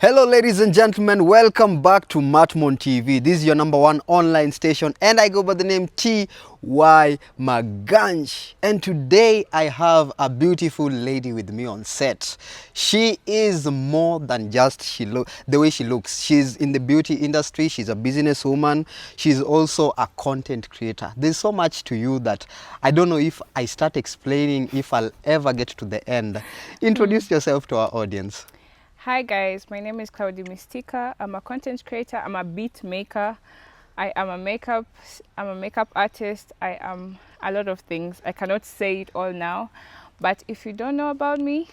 Hello ladies and gentlemen, welcome back to Matmon TV. This is your number one online station and I go by the name T.Y. Maganj. And today I have a beautiful lady with me on set. She is more than just the way she looks. She's in the beauty industry, she's a businesswoman, she's also a content creator. There's so much to you that I don't know if I start explaining if I'll ever get to the end. Introduce yourself to our audience. Hi guys, my name is Mistika. I'm a content creator, I'm a beat maker, I am a makeup artist, I am a lot of things. I cannot say it all now, but if you don't know about me,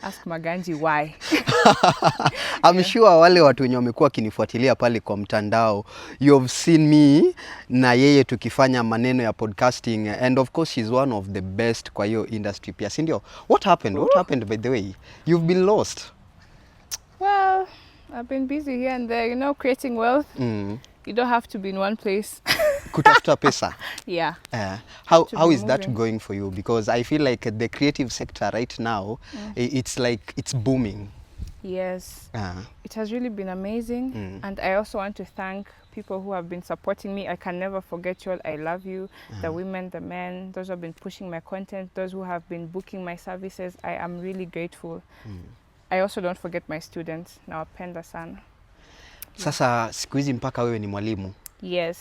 ask Maganji why. I'm sure wale watu wenye wamekuwa kinifuatilia pale kwa mtandao, you've seen me na yeye tukifanya maneno ya podcasting, and of course she's one of the best kwa hiyo industry pia, si ndio? What happened by the way? You've been lost. Well, I've been busy here and there, you know, creating wealth. You don't have to be in one place. Kutafuta pesa. Yeah. How is that going for you? Because I feel like the creative sector right now, it's like it's booming. Yes. It has really been amazing. And I also want to thank people who have been supporting me. I can never forget you all. I love you. The women, the men, those who have been pushing my content, those who have been booking my services. I am really grateful. I also don't forget my students. Nawapenda sana. Sasa siku hizi mpaka wewe ni mwalimu. Yes.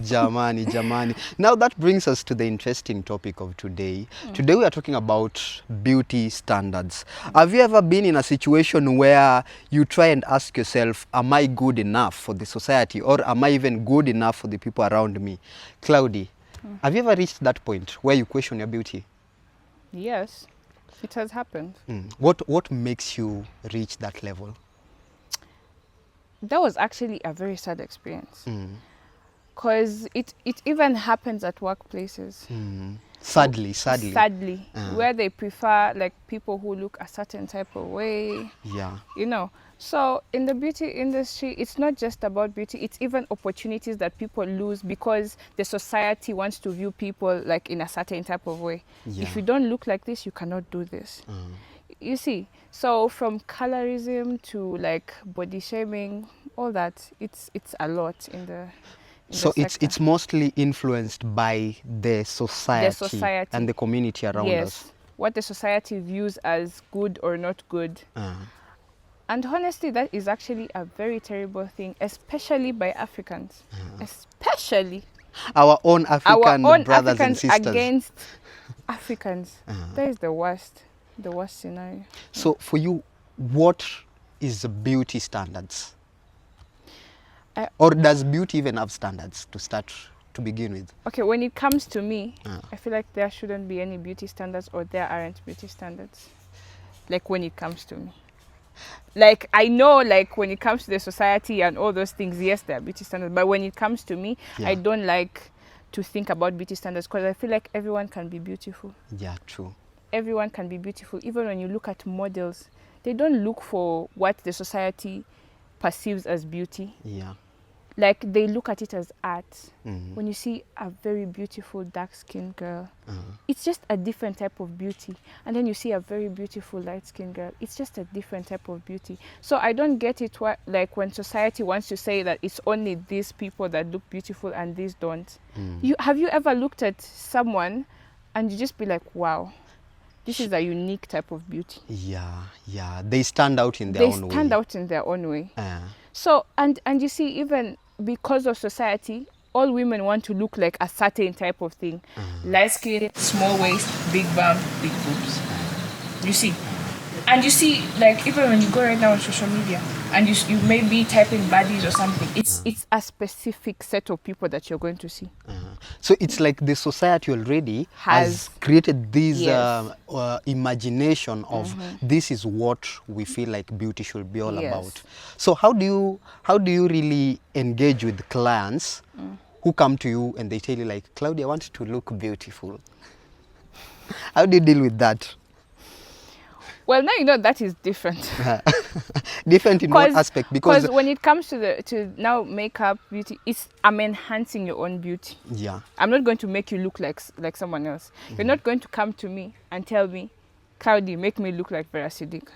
Jamani. Now that brings us to the interesting topic of today. Today we are talking about beauty standards. Have you ever been in a situation where you try and ask yourself, am I good enough for the society, or am I even good enough for the people around me? Cloudy, have you ever reached that point where you question your beauty? Yes, it has happened. What makes you reach that level? That was actually a very sad experience. Because it even happens at workplaces. Sadly, where they prefer like people who look a certain type of way. Yeah. You know, so in the beauty industry, it's not just about beauty, it's even opportunities that people lose because the society wants to view people like in a certain type of way. Yeah. If you don't look like this, you cannot do this. You see, so from colorism to like body shaming, all that, it's a lot in the so it's mostly influenced by the society and the community around us. What the society views as good or not good. And honestly, that is actually a very terrible thing, especially by Africans. Especially our own African brothers and sisters against Africans. That is the worst scenario. So for you, what is the beauty standards? Or does beauty even have standards to begin with? Okay, when it comes to me, I feel like there shouldn't be any beauty standards, or there aren't beauty standards. Like when it comes to me. Like I know like when it comes to the society and all those things, yes, there are beauty standards. But when it comes to me, I don't like to think about beauty standards because I feel like everyone can be beautiful. Yeah, true. Everyone can be beautiful. Even when you look at models, they don't look for what the society perceives as beauty. Yeah. Like they look at it as art. When you see a very beautiful dark-skinned girl, it's just a different type of beauty. And then you see a very beautiful light-skinned girl, it's just a different type of beauty. So I don't get it like when society wants to say that it's only these people that look beautiful and these don't. Have you ever looked at someone and you just be like, wow, this is a unique type of beauty? Yeah. They stand out in their own way. They stand out in their own way. So, and you see, even because of society, all women want to look like a certain type of thing. Light skin, small waist, big bum, big boobs. You see? And you see, like, even when you go right now on social media, and you maybe type in baddies or something, it's a specific set of people that you're going to see. So it's like the society already has created this imagination of this is what we feel like beauty should be all about. So how do you really engage with clients who come to you and they tell you like, Claudia, I want to look beautiful? How do you deal with that? Well, now you know that is different. Different in what aspect? Because when it comes to now makeup, beauty, I'm enhancing your own beauty. Yeah. I'm not going to make you look like someone else. You're not going to come to me and tell me, Cloudy, make me look like Verasidic.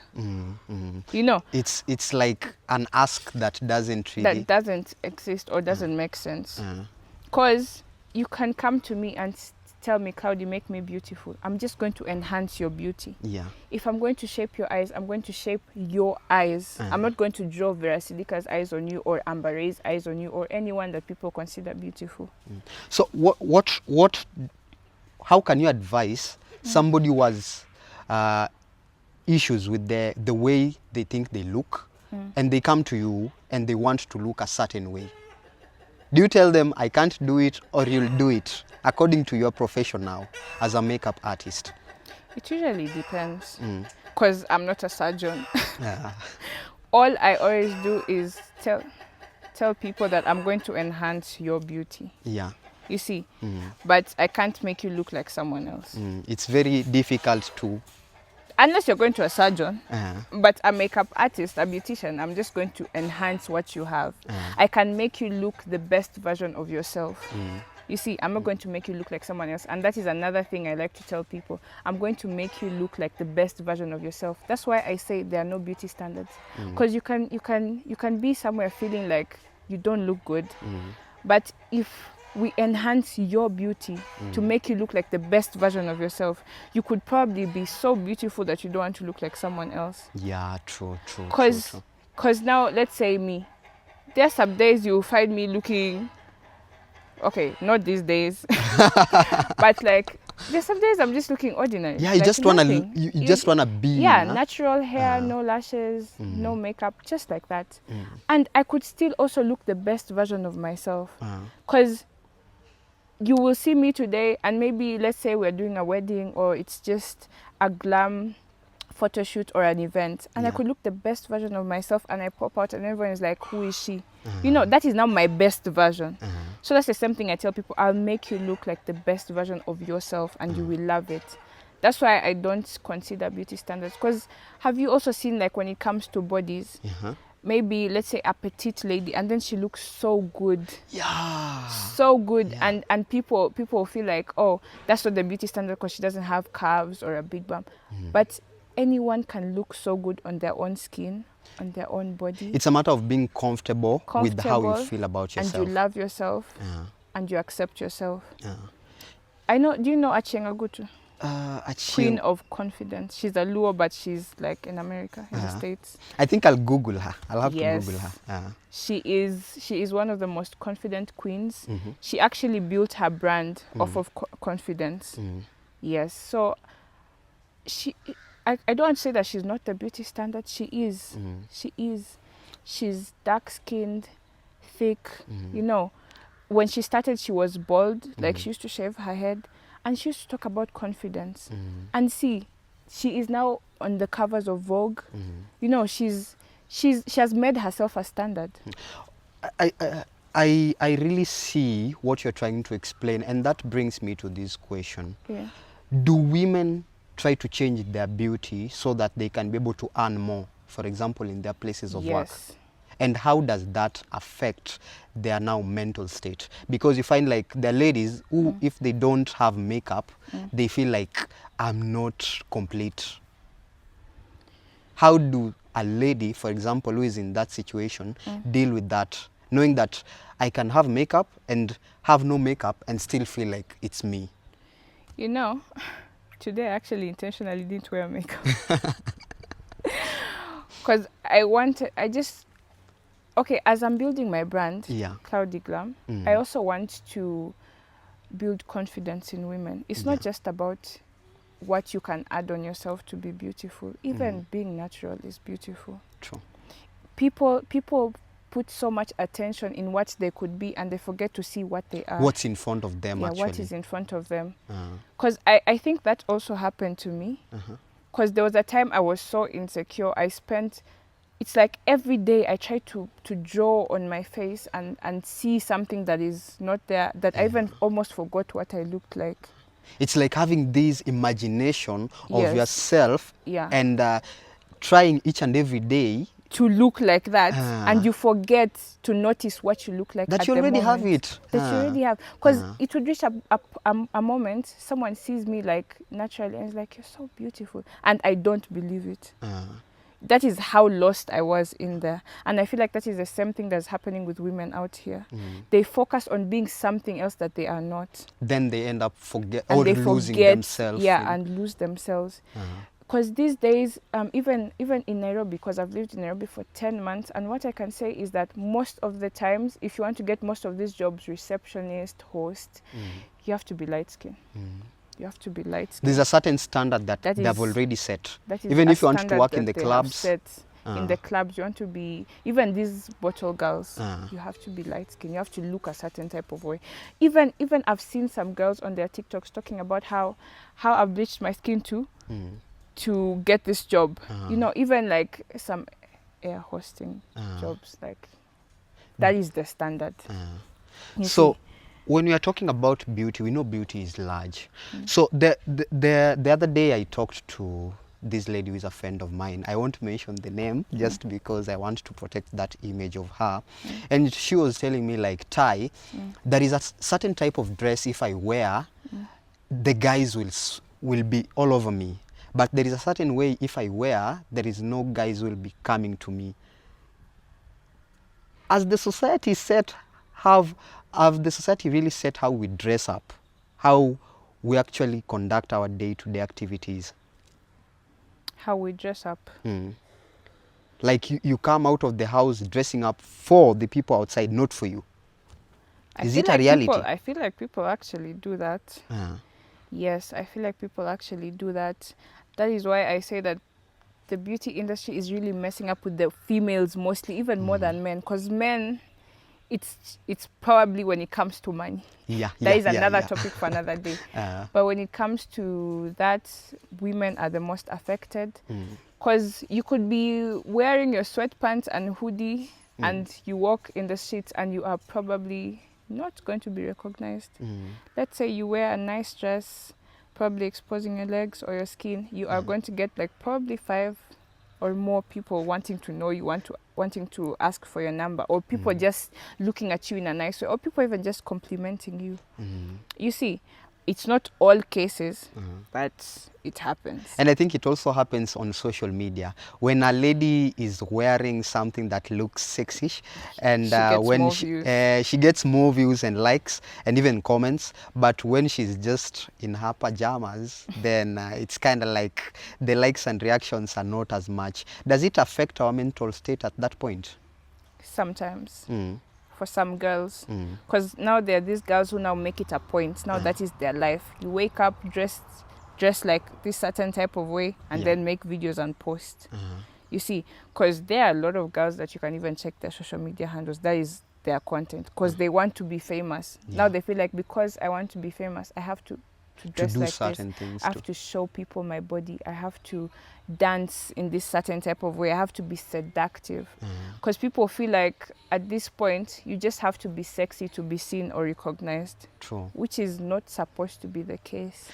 You know, It's like an ask that doesn't really... that doesn't exist or doesn't make sense. Because you can come to me and tell me, Cloudy, make me beautiful. I'm just going to enhance your beauty. Yeah. If I'm going to shape your eyes, I'm going to shape your eyes. I'm not going to draw Verasidica's eyes on you or Amber Ray's eyes on you or anyone that people consider beautiful. So how can you advise somebody who has issues with the way they think they look, and they come to you and they want to look a certain way? Do you tell them, I can't do it, or you'll do it according to your profession now as a makeup artist? It usually depends, because I'm not a surgeon. Yeah. All I always do is tell people that I'm going to enhance your beauty. Yeah. You see, but I can't make you look like someone else. It's very difficult to... Unless you're going to a surgeon, but a makeup artist, a beautician, I'm just going to enhance what you have. I can make you look the best version of yourself. You see, I'm not going to make you look like someone else. And that is another thing I like to tell people. I'm going to make you look like the best version of yourself. That's why I say there are no beauty standards. Because you can be somewhere feeling like you don't look good. But if we enhance your beauty to make you look like the best version of yourself, you could probably be so beautiful that you don't want to look like someone else. Yeah, true. Because now, let's say me, there are some days you find me looking, okay, not these days, but like, there's some days I'm just looking ordinary. Yeah, you like just want to nothing. you just want to be. Yeah, natural hair, no lashes, no makeup, just like that. And I could still also look the best version of myself. Because you will see me today and maybe, let's say we're doing a wedding or it's just a glam photo shoot or an event, and I could look the best version of myself and I pop out and everyone is like, who is she? You know, that is now my best version. So that's the same thing I tell people. I'll make you look like the best version of yourself and you will love it. That's why I don't consider beauty standards. Because have you also seen, like, when it comes to bodies, maybe, let's say, a petite lady, and then she looks so good. Yeah. So good. Yeah. And people feel like, oh, that's not the beauty standard because she doesn't have calves or a big bum. But anyone can look so good on their own skin, on their own body. It's a matter of being comfortable with how you feel about yourself. And you love yourself. And you accept yourself. I know, do you know Achenga Gutu? Queen of confidence. She's a Luo, but she's like in America, in the States. I think I'll Google her. I'll have to Google her. She is one of the most confident queens. She actually built her brand off of confidence. Yes. So I don't want to say that she's not the beauty standard. She is. She is. She's dark-skinned, thick. You know, when she started, she was bald. Like, she used to shave her head. And she used to talk about confidence. And see, she is now on the covers of Vogue. You know, she has made herself a standard. I really see what you're trying to explain, and that brings me to this question. Yeah. Do women try to change their beauty so that they can be able to earn more, for example, in their places of work? And how does that affect their now mental state? Because you find, like, there are ladies who, if they don't have makeup, they feel like, I'm not complete. How do a lady, for example, who is in that situation, deal with that, knowing that I can have makeup and have no makeup and still feel like it's me? You know, today I actually intentionally didn't wear makeup. Because okay, as I'm building my brand, Cloudy Glam, I also want to build confidence in women. It's not just about what you can add on yourself to be beautiful. Even being natural is beautiful. True. People put so much attention in what they could be and they forget to see what they are. What's in front of them, actually. What is in front of them. Because I think that also happened to me. Because there was a time I was so insecure. It's like every day I try to draw on my face and see something that is not there, that I even almost forgot what I looked like. It's like having this imagination of yourself and trying each and every day to look like that, and you forget to notice what you look like That at you the already moment. have it. That you already have. Because it would reach a moment, someone sees me like naturally and is like, you're so beautiful. And I don't believe it. That is how lost I was in there. And I feel like that is the same thing that's happening with women out here. They focus on being something else that they are not. Then they end up losing forget, themselves. Yeah, and lose themselves. Because these days, even in Nairobi, because I've lived in Nairobi for 10 months, and what I can say is that most of the times, if you want to get most of these jobs, receptionist, host, you have to be light-skinned. You have to be light-skinned. There's a certain standard that they've already set. That is even if you want to work in the clubs. In the clubs, you want to be, even these bottle girls, you have to be light-skinned. You have to look a certain type of way. Even I've seen some girls on their TikToks talking about how I've bleached my skin to get this job. You know, even like some air hosting jobs, like that is the standard. So when we are talking about beauty, we know beauty is large. So the other day I talked to this lady who is a friend of mine. I won't mention the name just because I want to protect that image of her. And she was telling me like, Tai, there is a certain type of dress if I wear, the guys will be all over me. But there is a certain way if I wear, there is no guys will be coming to me. As the society set, have the society really set how we dress up, how we actually conduct our day-to-day activities? How we dress up. Like you come out of the house dressing up for the people outside, not for you. Is it a reality? I feel like people actually do that. Yes, I feel like people actually do that. That is why I say that the beauty industry is really messing up with the females mostly, even more than men. Because men, it's probably when it comes to money. That is another topic for another day. But when it comes to that, women are the most affected. Because you could be wearing your sweatpants and hoodie and you walk in the streets and you are probably not going to be recognized. Let's say you wear a nice dress, probably exposing your legs or your skin, you are going to get like probably 5 or more people wanting to know you, wanting to ask for your number, or people just looking at you in a nice way, or people even just complimenting you. You see, it's not all cases, but it happens. And I think it also happens on social media. When a lady is wearing something that looks sexish, and when she gets more views and likes and even comments, but when she's just in her pajamas, then it's kind of like the likes and reactions are not as much. Does it affect our mental state at that point? Sometimes. For some girls, because now there are these girls who now make it a point. Now that is their life. You wake up dressed like this certain type of way, and then make videos and post. You see, because there are a lot of girls that you can even check their social media handles. That is their content, because they want to be famous. Now they feel like, because I want to be famous, I have to dress like this. I have to show people my body. I have to dance in this certain type of way. I have to be seductive. Because people feel like at this point, you just have to be sexy to be seen or recognized. True. Which is not supposed to be the case.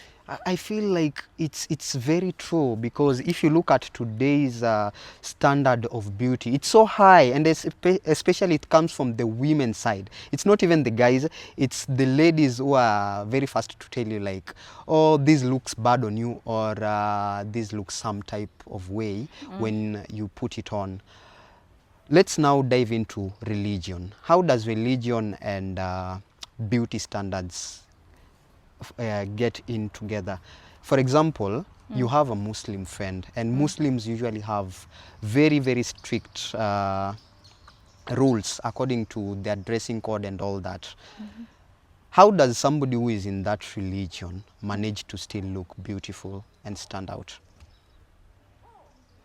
I feel like it's very true, because if you look at today's standard of beauty, it's so high, and especially it comes from the women's side. It's not even the guys, it's the ladies who are very fast to tell you like, oh, this looks bad on you, or this looks some type of way when you put it on. Let's now dive into religion. How does religion and beauty standards get in together? For example, you have a Muslim friend, and Muslims usually have very, very strict rules according to their dressing code and all that. How does somebody who is in that religion manage to still look beautiful and stand out?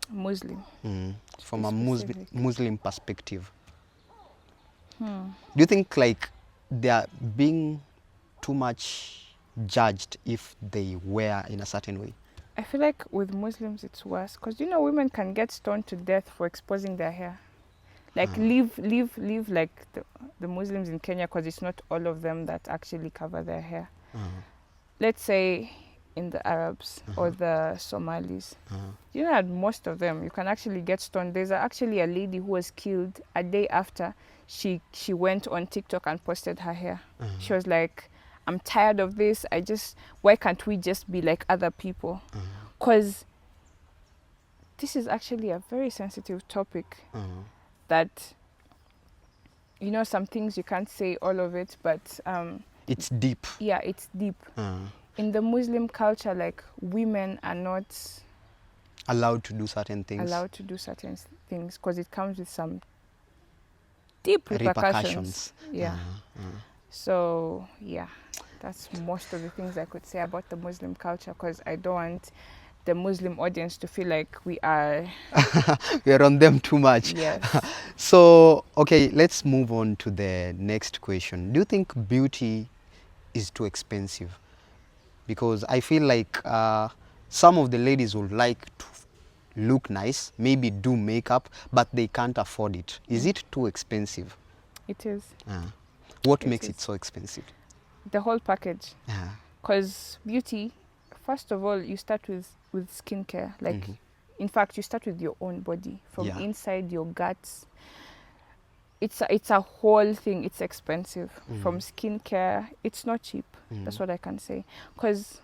Muslim. From a Muslim perspective. Do you think like they are being too much judged if they wear in a certain way? I feel like with Muslims it's worse, because you know women can get stoned to death for exposing their hair. Like leave like the Muslims in Kenya, because it's not all of them that actually cover their hair. Let's say in the Arabs or the Somalis. You know that most of them, you can actually get stoned. There's actually a lady who was killed a day after she went on TikTok and posted her hair. She was like, I'm tired of this. Why can't we just be like other people? Because this is actually a very sensitive topic that, you know, some things you can't say all of it, but it's deep. Yeah, it's deep. In the Muslim culture, like, women are not allowed to do certain things. Allowed to do certain things because it comes with some deep repercussions. Yeah. So, yeah, that's most of the things I could say about the Muslim culture, because I don't want the Muslim audience to feel like we are on them too much. Yes. So, okay, let's move on to the next question. Do you think beauty is too expensive? Because I feel like some of the ladies would like to look nice, maybe do makeup, but they can't afford it. Is it too expensive? It is. What makes it so expensive? The whole package. Because beauty, first of all, you start with skincare. Like, in fact, you start with your own body, from inside your guts. It's a whole thing. It's expensive. From skincare, it's not cheap. That's what I can say. Because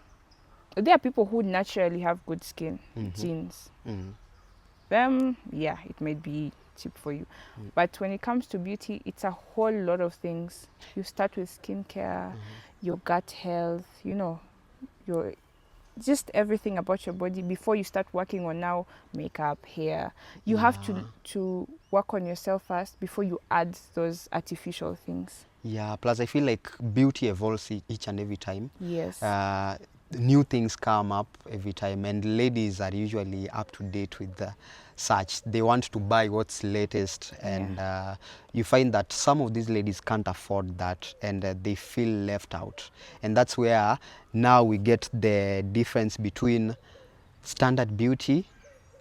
there are people who naturally have good skin, genes. Them, yeah, it may be cheap for you. But when it comes to beauty, it's a whole lot of things. You start with skincare, your gut health, you know, just everything about your body before you start working on now makeup, hair. You have to work on yourself first before you add those artificial things. Yeah, plus I feel like beauty evolves each and every time. Yes. New things come up every time, and ladies are usually up to date with the such. They want to buy what's latest, and you find that some of these ladies can't afford that, and they feel left out. And that's where now we get the difference between standard beauty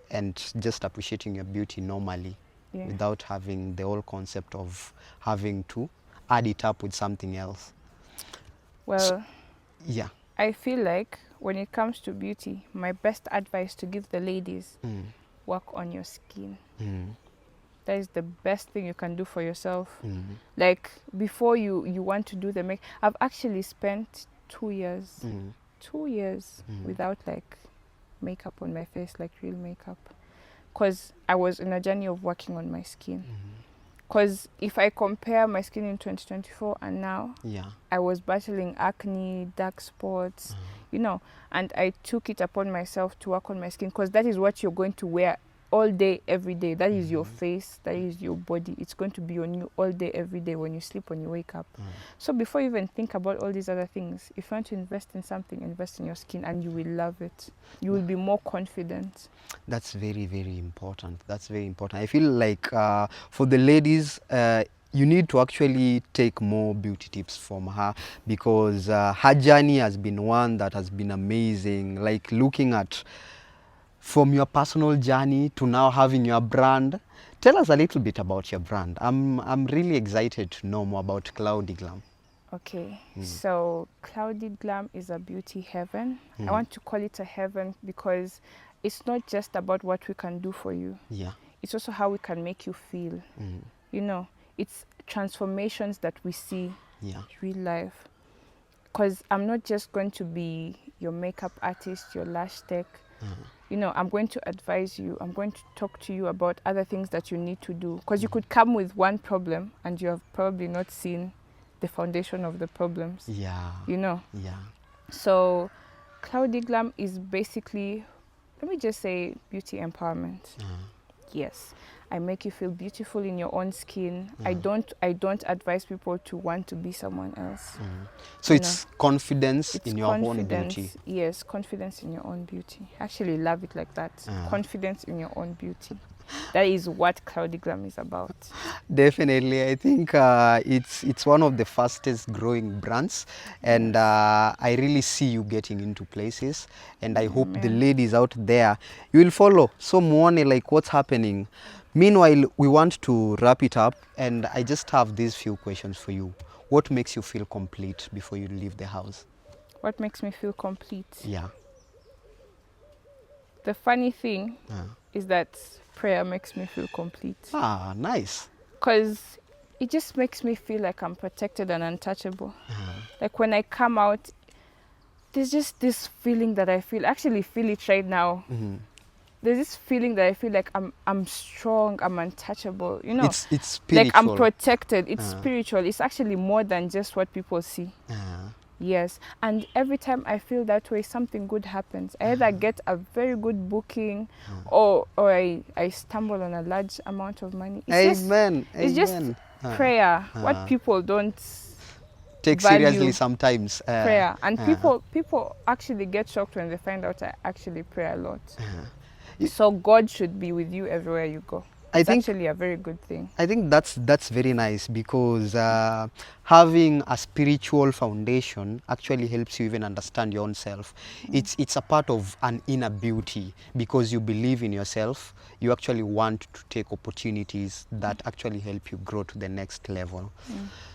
and just appreciating your beauty normally, without having the whole concept of having to add it up with something else. Well, I feel like when it comes to beauty, my best advice to give the ladies, work on your skin. That is the best thing you can do for yourself. Like, before you want to do the make, I've actually spent 2 years, 2 years without like makeup on my face, like real makeup, because I was in a journey of working on my skin. Because if I compare my skin in 2024 and now, I was battling acne, dark spots, you know, and I took it upon myself to work on my skin, because that is what you're going to wear all day, every day. That is your face, that is your body. It's going to be on you all day, every day, when you sleep, when you wake up. So before you even think about all these other things, if you want to invest in something, invest in your skin, and you will love it. You will be more confident. That's very, very important. That's very important. I feel like for the ladies, you need to actually take more beauty tips from her, because her journey has been one that has been amazing. Like, looking at from your personal journey to now having your brand. Tell us a little bit about your brand. I'm really excited to know more about Cloudy Glam. Okay, so Cloudy Glam is a beauty heaven. I want to call it a heaven because it's not just about what we can do for you. It's also how we can make you feel. You know, it's transformations that we see in real life. Because I'm not just going to be your makeup artist, your lash tech. You know, I'm going to advise you. I'm going to talk to you about other things that you need to do. Because you could come with one problem and you have probably not seen the foundation of the problems. You know? So Cloudy Glam is basically, let me just say, beauty empowerment. Yes. I make you feel beautiful in your own skin. I don't advise people to want to be someone else. So it's confidence in your own beauty. Yes, confidence in your own beauty. I actually love it like that. Confidence in your own beauty. That is what Cloudy Glam is about. Definitely. I think it's one of the fastest growing brands, and I really see you getting into places, and I hope the ladies out there, you will follow. So muone like what's happening. Meanwhile, we want to wrap it up, and I just have these few questions for you. What makes you feel complete before you leave the house? What makes me feel complete? Yeah. The funny thing is that prayer makes me feel complete. Ah, nice. Because it just makes me feel like I'm protected and untouchable. Like when I come out, there's just this feeling that I feel. I actually feel it right now. There's this feeling that I feel like I'm strong, I'm untouchable. You know, it's spiritual. like I'm protected. It's spiritual. It's actually more than just what people see. Yes, and every time I feel that way, something good happens. I either get a very good booking, or I stumble on a large amount of money. Amen. It's just prayer. What people don't take value seriously sometimes. prayer, and people actually get shocked when they find out I actually pray a lot. So God should be with you everywhere you go. It's actually a very good thing. I think that's very nice, because having a spiritual foundation actually helps you even understand your own self. It's a part of an inner beauty, because you believe in yourself. You actually want to take opportunities that actually help you grow to the next level.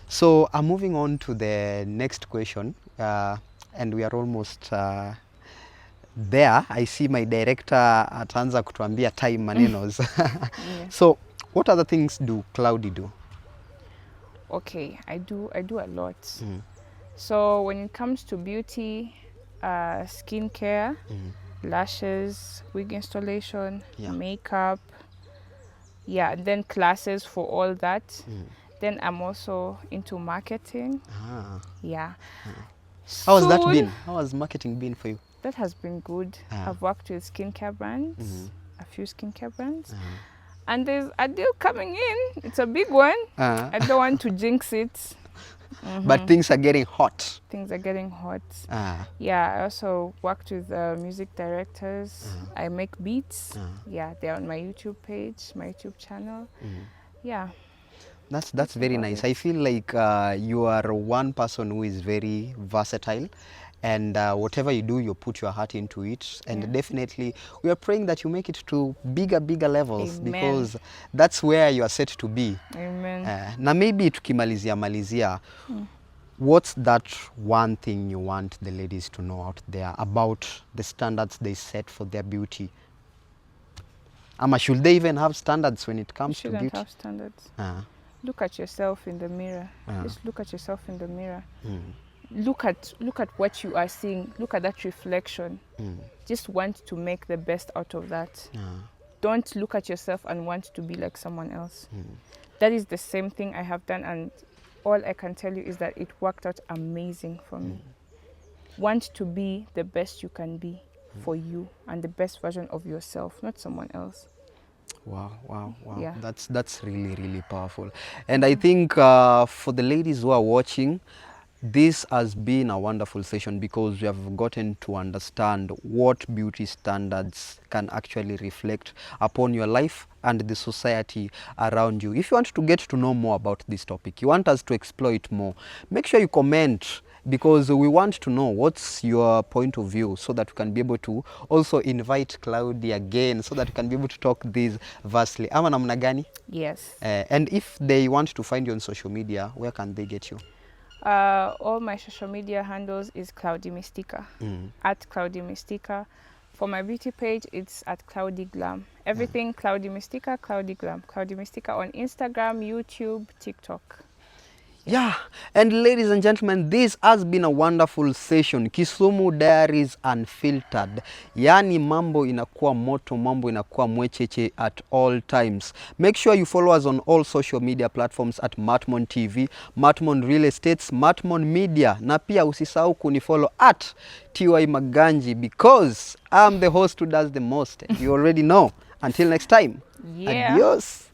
So I'm moving on to the next question, and we are almost there. I see my director ataanza kutuambia time manenos. So what other things do Cloudy do? Okay, I do a lot. So when it comes to beauty, skincare, lashes, wig installation, makeup, and then classes for all that. Then I'm also into marketing. How has that been? How has marketing been for you? That has been good. I've worked with skincare brands, a few skincare brands. And there's a deal coming in. It's a big one. I don't want to jinx it. But things are getting hot. Things are getting hot. Yeah, I also worked with music directors. I make beats. Yeah, they're on my YouTube page, my YouTube channel. Yeah. That's very nice. I feel like you are one person who is very versatile, and whatever you do, you put your heart into it. And definitely, we are praying that you make it to bigger levels. Amen. Because that's where you are set to be. Amen. Na maybe tukimalizia, what's that one thing you want the ladies to know out there about the standards they set for their beauty? Should they even have standards when it comes to beauty? Shouldn't have standards. Look at yourself in the mirror. Just look at yourself in the mirror. Look at what you are seeing. Look at that reflection. Just want to make the best out of that. Don't look at yourself and want to be like someone else. That is the same thing I have done, and all I can tell you is that it worked out amazing for me. Want to be the best you can be for you, and the best version of yourself, not someone else. Wow. Yeah. That's really powerful. And I think for the ladies who are watching, this has been a wonderful session, because we have gotten to understand what beauty standards can actually reflect upon your life and the society around you. If you want to get to know more about this topic, you want us to explore it more, make sure you comment, because we want to know what's your point of view, so that we can be able to also invite Cloudy again, so that we can be able to talk this vastly. Ama namna gani? Yes. And if they want to find you on social media, where can they get you? All my social media handles is Cloudy Mistika, at Cloudy Mistika. For my beauty page, it's at Cloudy Glam. Everything Cloudy Mistika, Cloudy Glam. Cloudy Mistika on Instagram, YouTube, TikTok. Yeah, and ladies and gentlemen, this has been a wonderful session. Kisumu Diaries Unfiltered. Yani mambo inakuwa moto, mambo inakuwa mwecheche at all times. Make sure you follow us on all social media platforms at Matmon TV, Matmon Real Estates, Matmon Media. Na pia usisahau kunifollow at TY Maganji, because I'm the host who does the most. You already know. Until next time. Yeah. Adios.